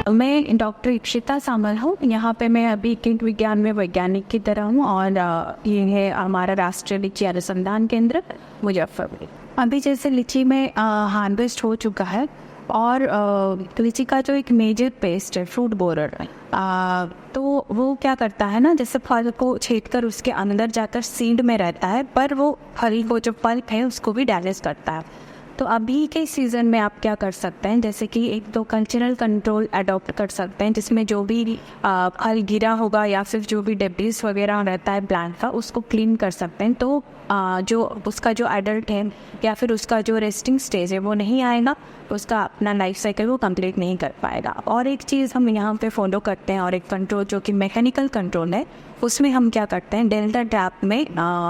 मैं डॉक्टर इक्षिता सामल हूँ। यहाँ पे मैं अभी कीट विज्ञान में वैज्ञानिक की तरह हूँ और ये है हमारा राष्ट्रीय लीची अनुसंधान केंद्र मुजफ्फरपुर। अभी जैसे लीची में हार्वेस्ट हो चुका है और लीची का जो एक मेजर पेस्ट है फ्रूट बोरर, तो वो क्या करता है ना, जैसे फल को छेदकर उसके अंदर जाकर सीड में रहता है, पर वो फल को जो पल्प है उसको भी डैमेज करता है। तो अभी के सीज़न में आप क्या कर सकते हैं, जैसे कि एक तो कल्चरल कंट्रोल अडॉप्ट कर सकते हैं, जिसमें जो भी फल गिरा होगा या फिर जो भी डेब्रिस वगैरह रहता है प्लांट का, उसको क्लीन कर सकते हैं। तो जो उसका जो एडल्ट है या फिर उसका जो रेस्टिंग स्टेज है वो नहीं आएगा, उसका अपना लाइफ साइकिल वो कंप्लीट नहीं कर पाएगा। और एक चीज़ हम यहाँ पे फॉलो करते हैं, और एक कंट्रोल जो कि मैकेनिकल कंट्रोल है, उसमें हम क्या करते हैं, डेल्टा टैप में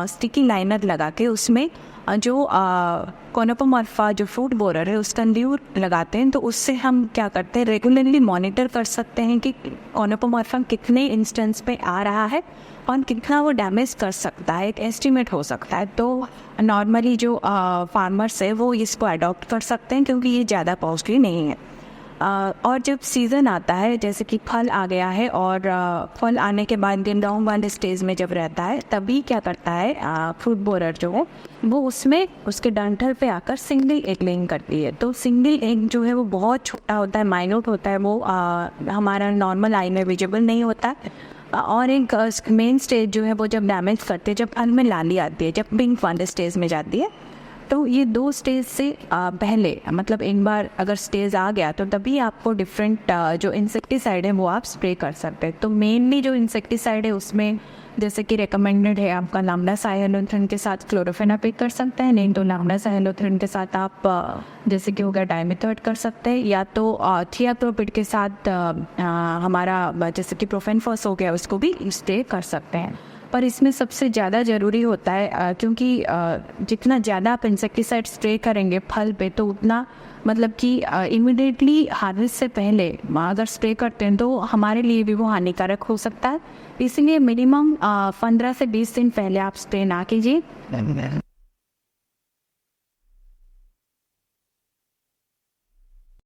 स्टिकी लाइनर लगा के उसमें जो कॉनोपोमॉर्फा जो फ्रूट बोरर है उसका ल्यूर लगाते हैं। तो उससे हम क्या करते हैं, रेगुलरली मॉनिटर कर सकते हैं कि कॉनोपोमॉर्फा कितने इंस्टेंस पे आ रहा है और कितना वो डैमेज कर सकता है, एक एस्टिमेट हो सकता है। तो नॉर्मली जो फार्मर्स है वो इसको अडॉप्ट कर सकते हैं, क्योंकि ये ज़्यादा कॉस्टली नहीं है। और जब सीज़न आता है, जैसे कि फल आ गया है और फल आने के बाद लॉन्ग वाले स्टेज में जब रहता है, तभी क्या करता है फ्रूट बोरर जो है वो उसमें उसके डंठल पे आकर सिंगल एग लेइंग करती है। तो सिंगल एग जो है वो बहुत छोटा होता है, माइन्यूट होता है, वो हमारा नॉर्मल आई में विजिबल नहीं होता है। और एक मेन स्टेज जो है वो जब डैमेज करते हैं, जब फल में लाली आती है, जब पिंक वाले स्टेज में जाती है, तो ये 2 स्टेज से पहले, मतलब एक बार अगर स्टेज आ गया तो तभी आपको डिफरेंट जो इंसेक्टिसाइड है वो आप स्प्रे कर सकते हैं। तो मेनली जो इंसेक्टिसाइड है उसमें जैसे कि रिकमेंडेड है आपका लैम्बडा साइलोथ्रिन के साथ क्लोरोफेनापिक कर सकते हैं, नहीं तो लैम्बडा साइलोथ्रिन के साथ आप जैसे कि हो गया डाइमेथोएट कर सकते हैं, या तो थियाक्लोपिड के साथ हमारा जैसे कि प्रोफेनफॉस हो गया उसको भी स्प्रे कर सकते हैं। पर इसमें सबसे ज़्यादा ज़रूरी होता है, क्योंकि जितना ज़्यादा आप इंसेक्टिसाइड स्प्रे करेंगे फल पे, तो उतना मतलब कि इमिडिएटली हार्वेस्ट से पहले अगर स्प्रे करते हैं तो हमारे लिए भी वो हानिकारक हो सकता है। इसलिए मिनिमम 15 से 20 दिन पहले आप स्प्रे ना कीजिए।